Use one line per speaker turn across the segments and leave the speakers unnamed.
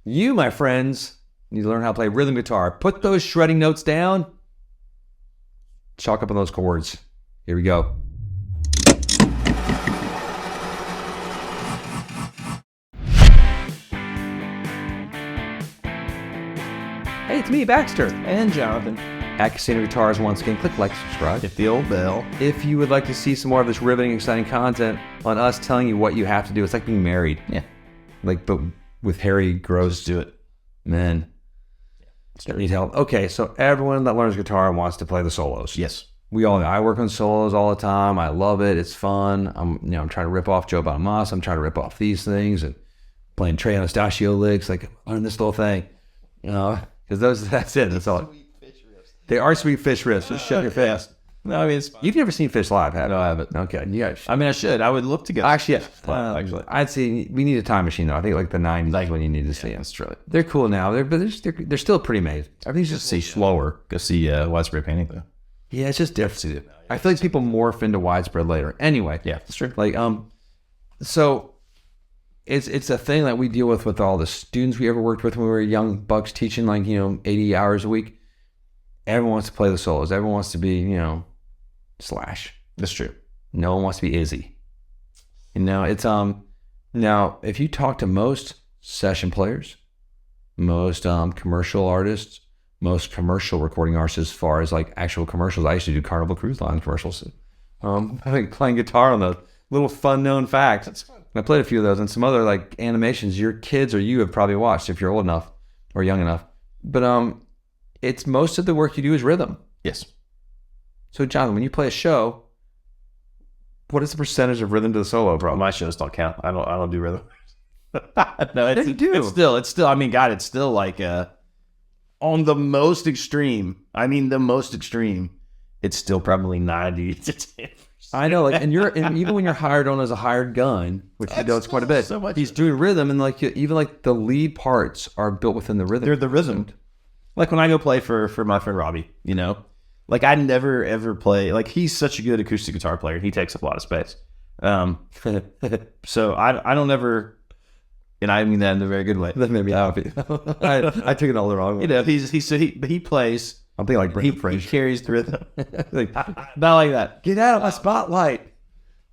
You, my friends, need to learn how to play rhythm guitar. Put those shredding notes down. Chalk up on those chords. Here we go. Hey, it's me, Baxter
and Jonathan.
at Casino Guitars. Once again, click like, subscribe.
Hit the old bell.
If you would like to see some more of this riveting, exciting content on us telling you what you have to do, it's like being married.
Yeah.
Like, but with hairy, gross.
Just do it.
Men. That need help. Okay, so everyone that learns guitar wants to play the solos.
Yes.
We all know. I work on solos all the time. I love it. It's fun. I'm trying to rip off Joe Bonamassa. I'm trying to rip off these things and playing Trey Anastasio licks. Like, learn this little thing, because that's it. That's all. They are sweet fish riffs. Just shut your face.
No, I mean,
You've never seen Fish live, have you?
no, I haven't.
Okay. Yeah.
I mean, I should. I would look to go.
Actually, yeah.
Actually.
I'd say we need a time machine though. I think like the 90s is when you need to see them.
That's true.
They're cool now. They're still pretty amazing. Everything's just
See slower. Go see widespread painting though.
yeah, it's just different. I feel like people morph into widespread later. Anyway,
Yeah, that's true.
like so it's a thing that we deal with all the students we ever worked with when we were young bucks teaching 80 hours a week. Everyone wants to play the solos. Everyone wants to be Slash.
That's true.
No one wants to be Izzy. It's now if you talk to most session players, most commercial artists, most commercial recording artists, as far as like actual commercials, I used to do Carnival Cruise Line commercials. I think playing guitar on those little fun known facts. And I played a few of those and some other like animations your kids or you have probably watched if you're old enough or young enough. But it's most of the work you do is rhythm.
Yes.
So Jonathan, when you play a show, what is the percentage of rhythm to the solo, bro?
My shows don't count. I don't do rhythm. No,
Yeah, you do.
It's still. I mean, God, it's still like on the most extreme. I mean, the most extreme. It's still probably 90 to 10%.
I know, like, and even when you're hired on as a hired gun, which he does quite a bit,
so much.
he's doing rhythm, and like even like the lead parts are built within the rhythm.
They're the rhythm. Like when I go play for my friend Robbie, like I never ever play. Like he's such a good acoustic guitar player. He takes up a lot of space. So I don't ever, and I mean that in a very good way.
That made me happy. I took it all the wrong way.
He plays.
I'm thinking like
He
Brent Fraser.
carries the rhythm.
Like,
Not like that.
get out of my spotlight.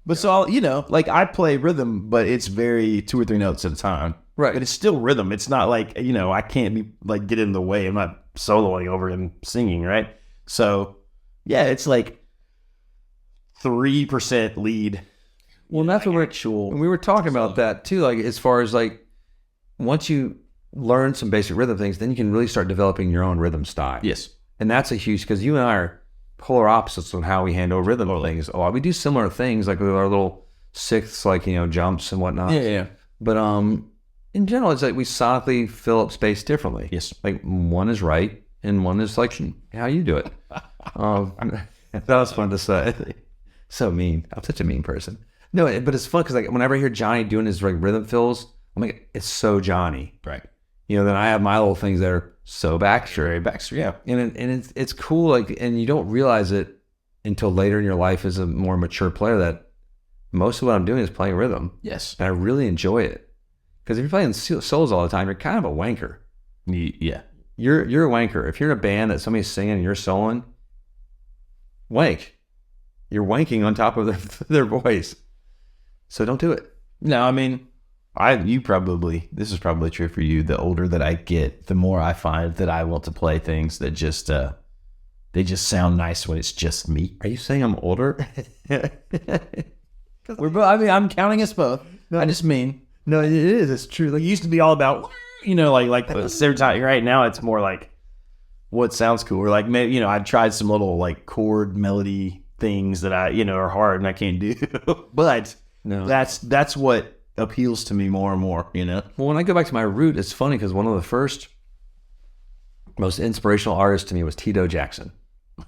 But so like I play rhythm, but it's very 2 or 3 notes at a time.
Right.
But it's still rhythm. It's not like, I can't be like get in the way. I'm not soloing over him singing, right? So yeah, it's like 3% lead.
Well, that's what we were talking about that too. Like as far as like once you learn some basic rhythm things, then you can really start developing your own rhythm style.
Yes.
And that's a huge, because you and I are polar opposites on how we handle rhythm things. A lot. We do similar things, like with our little sixths, like, jumps and whatnot.
Yeah.
But in general, it's like we sonically fill up space differently.
Yes.
Like one is right and one is like how you do it. That was fun to say. So mean. I'm such a mean person. No, but it's fun because like whenever I hear Johnny doing his like rhythm fills, I'm like, it's so Johnny.
Right.
Then I have my little things that are so Baxter.
Baxter, yeah.
And it's cool, like, and you don't realize it until later in your life as a more mature player that most of what I'm doing is playing rhythm.
Yes.
And I really enjoy it. Because if you're playing solos all the time, you're kind of a wanker.
Yeah.
You're a wanker. If you're in a band that somebody's singing and you're soloing, wank. You're wanking on top of their voice. So don't do it.
No, I mean, this is probably true for you. The older that I get, the more I find that I want to play things that just, they just sound nice when it's just me.
Are you saying I'm older?
I'm counting us both.
No.
I just mean,
No, it is. It's true.
like, it used to be all about, like every time. Right now, it's more like what sounds cool. Or like maybe, I've tried some little like chord melody things that I, are hard and I can't do. But
No.
that's what appeals to me more and more.
Well, when I go back to my root, it's funny because one of the first most inspirational artists to me was Tito Jackson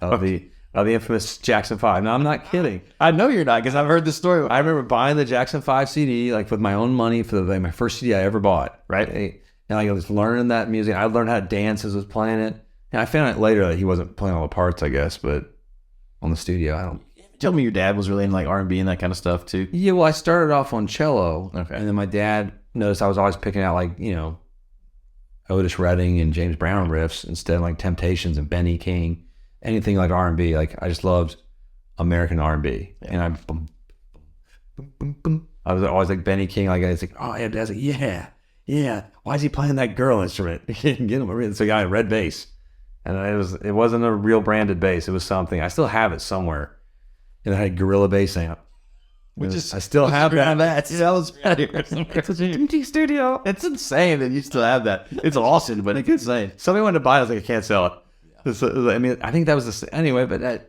of the infamous Jackson 5. Now, I'm not kidding.
I know you're not, because I've heard this story.
I remember buying the Jackson 5 CD, like with my own money for my first CD I ever bought.
Right.
And I was learning that music. I learned how to dance as I was playing it. And I found out later that he wasn't playing all the parts, I guess, but on the studio, I don't.
Tell me your dad was really into like R&B and that kind of stuff too.
Yeah, well, I started off on cello.
Okay.
And then my dad noticed I was always picking out like, Otis Redding and James Brown riffs instead of like Temptations and Benny King, anything like R&B. Like I just loved American R&B, and I was always like Benny King. Like I was like, oh yeah, Dad's like, yeah. Why is he playing that girl instrument? He didn't get him. It's a guy in red bass, and it wasn't a real branded bass. It was something. I still have it somewhere, and I had a Gorilla bass amp. I still have that.
That was it's a empty studio. It's insane that you still have that. It's awesome, but it's insane.
Somebody wanted to buy it. I was like, I can't sell it. I mean, I think that was anyway. But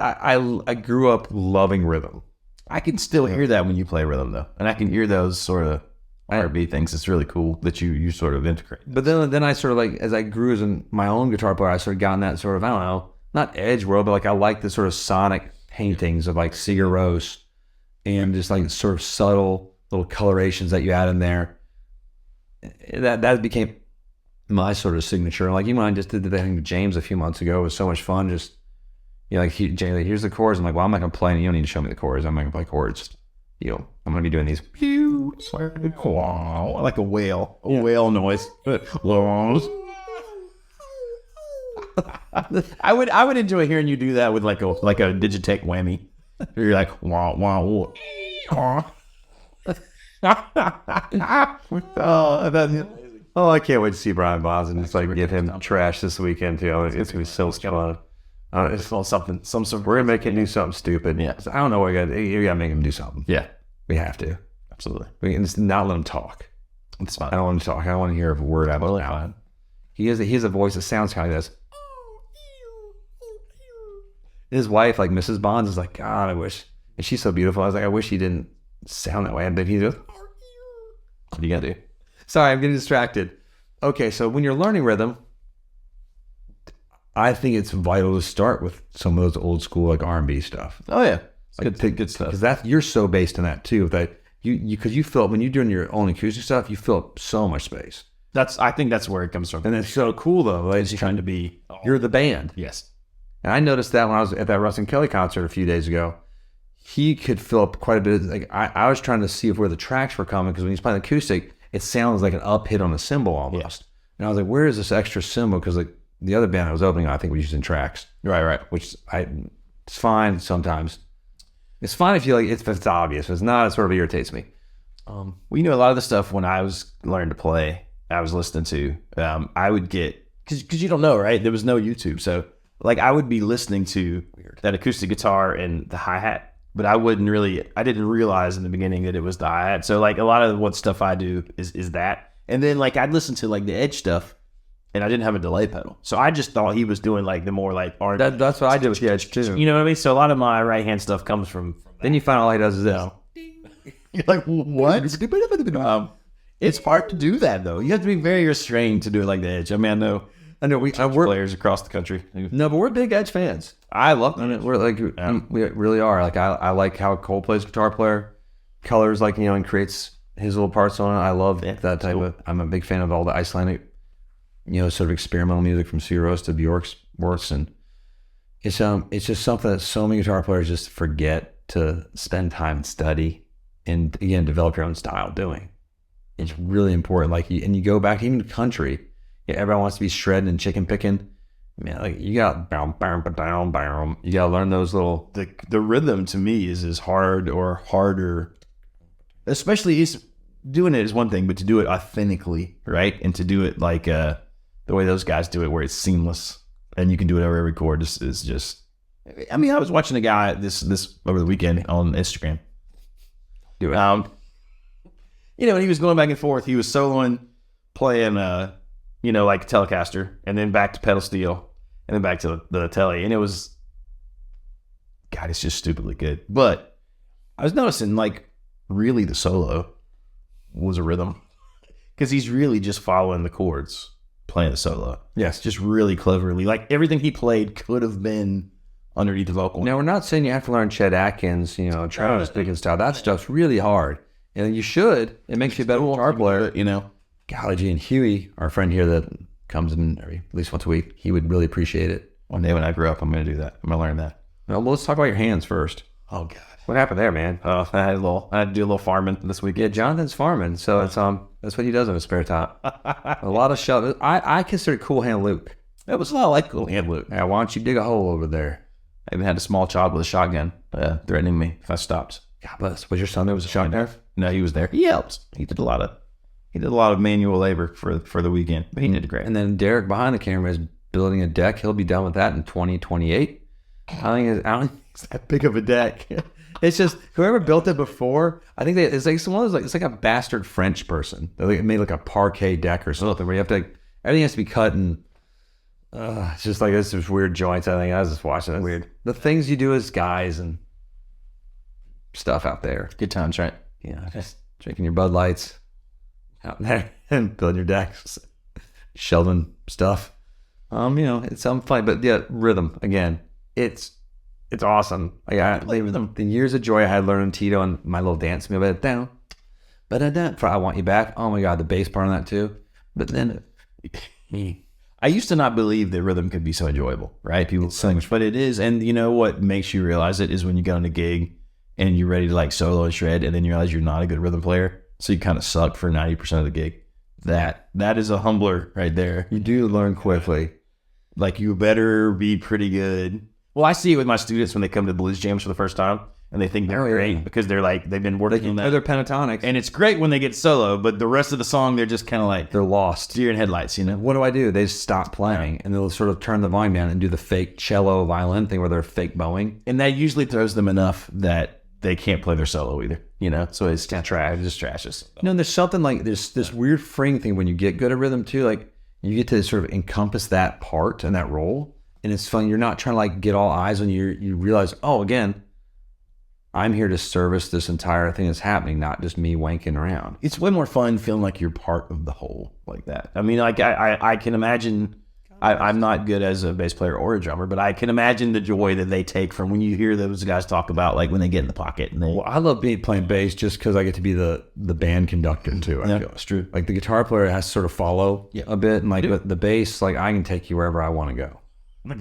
I grew up loving rhythm.
I can still hear that when you play rhythm, though, and I can hear those sort of R&B things. It's really cool that you sort of integrate.
But then I sort of like, as I grew as my own guitar player, I sort of got in that sort of, I don't know, not edge world, but like I like the sort of sonic paintings of like Sigur Rós and just like sort of subtle little colorations that you add in there. That became my sort of signature. Like even when I just did the thing with James a few months ago, it was so much fun. Just James, like, here's the chords. I'm like, well, I'm not gonna play. You don't need to show me the chords. I'm not gonna play chords. I'm gonna be doing these.
Like a whale noise. I would enjoy hearing you do that with like a Digitech whammy. You're like wah wah wah.
Oh, I can't wait to see Brian Bonds and just like give him trash this weekend too. It's gonna be so fun. It's something. We're gonna make him do something stupid.
Yeah.
I don't know what you gotta make him do something.
Yeah,
we have to.
Absolutely.
We can just not let him talk.
It's fine.
I don't want him to talk. I don't want to hear a word out of his mouth. He has a voice that sounds kind of like this. His wife, like Mrs. Bonds, is like, God, I wish. And she's so beautiful. I was like, I wish he didn't sound that way. But he goes, what do you gotta do? Sorry, I'm getting distracted. Okay, so when you're learning rhythm, I think it's vital to start with some of those old school like R&B stuff.
Oh yeah,
like, good stuff. Because you're so based in that too. That because you feel when you're doing your own acoustic stuff, you fill up so much space.
I think that's where it comes from.
And it's so cool though. Like,
you're trying to be.
You're the band.
Yes.
And I noticed that when I was at that Russ and Kelly concert a few days ago, he could fill up quite a bit. Like I was trying to see where the tracks were coming because when he's playing acoustic, it sounds like an up hit on a cymbal almost. Yeah. And I was like, where is this extra cymbal? Because like the other band I was opening, I think was using tracks.
Right.
Which it's fine sometimes. It's fine if it's obvious. If it's not, it sort of irritates me.
A lot of the stuff when I was learning to play, I was listening to, I would get because you don't know, right? There was no YouTube, so. Like I would be listening to that acoustic guitar and the hi-hat, but I didn't realize in the beginning that it was the hi-hat. So like a lot of what stuff I do is that. And then like I'd listen to like the edge stuff and I didn't have a delay pedal. So I just thought he was doing like the more like art.
That's what I did with the edge too.
You know what I mean? So a lot of my right hand stuff comes from that.
Then you find all he does is this.
You're like, what? It's hard to do that though. You have to be very restrained to do it like the edge. I mean, I know we're players across the country.
No, but we're big Edge fans.
I love them.
We're like, we really are. Like, I like how Cole plays guitar player, colors like and creates his little parts on it. I love that type of. I'm a big fan of all the Icelandic, sort of experimental music from Sigur Rós to Bjork's works, and it's just something that so many guitar players just forget to spend time and study, and again develop your own style doing. It's really important. Like, and you go back even to country. Yeah, everyone wants to be shredding and chicken picking. Man, like you got you gotta learn those little.
The rhythm to me is as hard or harder, especially doing it is one thing, but to do it authentically, right, and to do it like the way those guys do it, where it's seamless and you can do it over every chord is just. I mean, I was watching a guy this over the weekend on Instagram. Do it. And he was going back and forth. He was soloing, playing like Telecaster, and then back to pedal steel, and then back to the Tele, and it was, God, it's just stupidly good. But I was noticing, like, really the solo was a rhythm, because he's really just following the chords, playing the solo.
Yes,
just really cleverly. Like everything he played could have been underneath the vocal.
Now we're not saying you have to learn Chet Atkins, Travis Bickens style. That stuff's really hard, and you should. It makes you a better guitar player, Golly, and Huey, our friend here that comes in at least once a week, he would really appreciate it.
One day when I grow up, I'm going to do that. I'm going to learn that.
Well, let's talk about your hands first.
Oh God.
What happened there, man?
Oh, I had to do a little farming this
Yeah,
weekend.
Jonathan's farming, so it's that's what he does in his spare time. A lot of shove. I consider Cool Hand Luke.
That was a lot like Cool Hand Luke.
Yeah, why don't you dig a hole over there?
I even had a small child with a shotgun threatening me if I stopped.
God bless. Was your son there? Was a shot there?
No, he was there. He helped. He did a lot of manual labor for the weekend. But he did great.
And then Derek behind the camera is building a deck. He'll be done with that in 2028. I don't think it's that big of a deck. It's just whoever built it before. I think it's like one of those, like it's like a bastard French person. They made like a parquet deck or something where you have to everything has to be cut and it's just like this weird joints. I think I was just watching it. Weird. The things you do as guys and stuff out there.
Good times, right?
Yeah, just drinking your Bud Lights out there and building your decks, shelving stuff. It's something funny, but yeah, rhythm again. It's awesome. The years of joy I had learning Tito and my little dance move down, but I want you back. Oh my God, the bass part on that too. But then
I used to not believe that rhythm could be so enjoyable, right? People so much, but it is. And you know what makes you realize it is when you get on a gig and you're ready to like solo and shred, and then you realize you're not a good rhythm player, so you kind of suck for 90% of the gig. That is a humbler right there.
You do learn quickly.
Like you better be pretty good. Well, I see it with my students when they come to blues jams for the first time, and they think they're great because they're like they've been working on that.
They're pentatonic,
and it's great when they get solo, but the rest of the song they're just kind of like
they're lost,
deer in headlights.
What do? They just stop playing, and they'll sort of turn the volume down and do the fake cello violin thing where they're fake bowing,
and that usually throws them enough that they can't play their solo either. So it's trash. It just trashes.
There's something like this weird freeing thing when you get good at rhythm too. Like you get to sort of encompass that part and that role. And it's fun. You're not trying to like get all eyes on you. You realize, again, I'm here to service this entire thing that's happening, not just me wanking around.
It's way more fun feeling like you're part of the whole like that. I mean, like I can imagine. I'm not good as a bass player or a drummer, but I can imagine the joy that they take from when you hear those guys talk about like when they get in the pocket. And
well, I love playing bass just because I get to be the band conductor too. I feel
it's true.
Like the guitar player has to sort of follow a bit, and like but the bass, like I can take you wherever I want to go.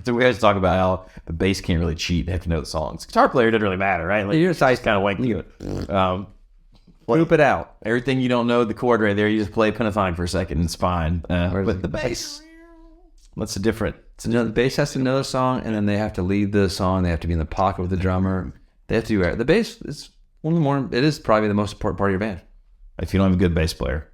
So we always talk about how the bass can't really cheat; they have to know the songs. Guitar player doesn't really matter, right? Like,
you're just
kind of wanky it.
Loop it out.
Everything you don't know the chord right there, you just play pentatonic for a second, and it's fine. But the bass, that's different.
So the bass has to know the song, and then they have to lead the song. They have to be in the pocket with the drummer. They have to do the bass is one of the more. It is probably the most important part of your band.
If you don't have a good bass player,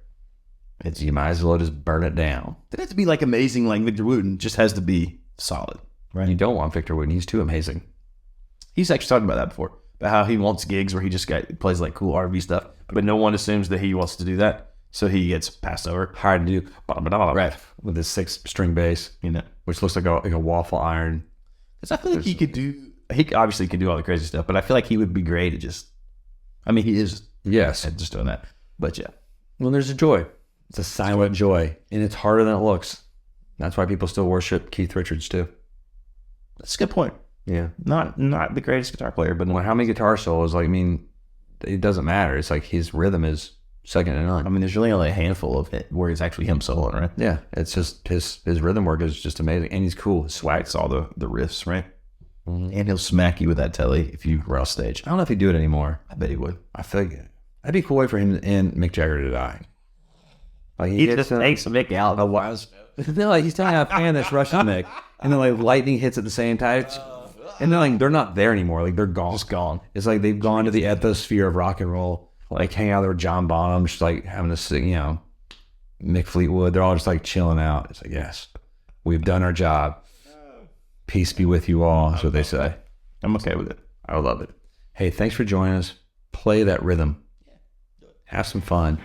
you might as well just burn it down.
It doesn't have to be like amazing, like Victor Wooten. Just has to be solid, right?
You don't want Victor Wooten. He's too amazing.
He's actually talked about that before, about how he wants gigs where he just plays like cool R&B stuff, but no one assumes that he wants to do that, so he gets passed over.
Hired to do right with his 6-string bass, which looks like a waffle iron.
Because I feel like he obviously can do all the crazy stuff, but I feel like he would be great at he is at just doing that. But yeah,
well, there's a joy. It's a silent joy, and it's harder than it looks. That's why people still worship Keith Richards too.
That's a good point.
Yeah,
not the greatest guitar player, but
how many guitar solos? Like, it doesn't matter. It's like his rhythm is second to none.
There's really only a handful of it where it's actually him soloing, right?
Yeah, it's just his rhythm work is just amazing, and he's cool. His
swag's all the riffs, right? Mm-hmm. And he'll smack you with that telly if you were off stage.
I don't know if he'd do it anymore.
I bet he would.
I feel like that'd be a cool way for him and Mick Jagger to die. Like
he just takes Mick out.
The wires. Like he's telling a fan that's rushing Mick, and then like lightning hits at the same time, and they're not there anymore. Like they're gone.
Just gone.
It's like they've gone to the ethosphere of rock and roll. Like hanging out there with John Bonham, just like having to sing, Mick Fleetwood. They're all just like chilling out. It's like, yes, we've done our job. Peace be with you all. That's what they say.
I'm okay with it.
I love it. Hey, thanks for joining us. Play that rhythm. Have some fun.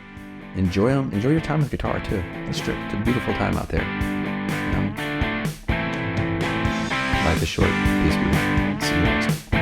Enjoy your time with guitar too. That's true. It's a beautiful time out there. Life is short. Peace be with you. See you next time.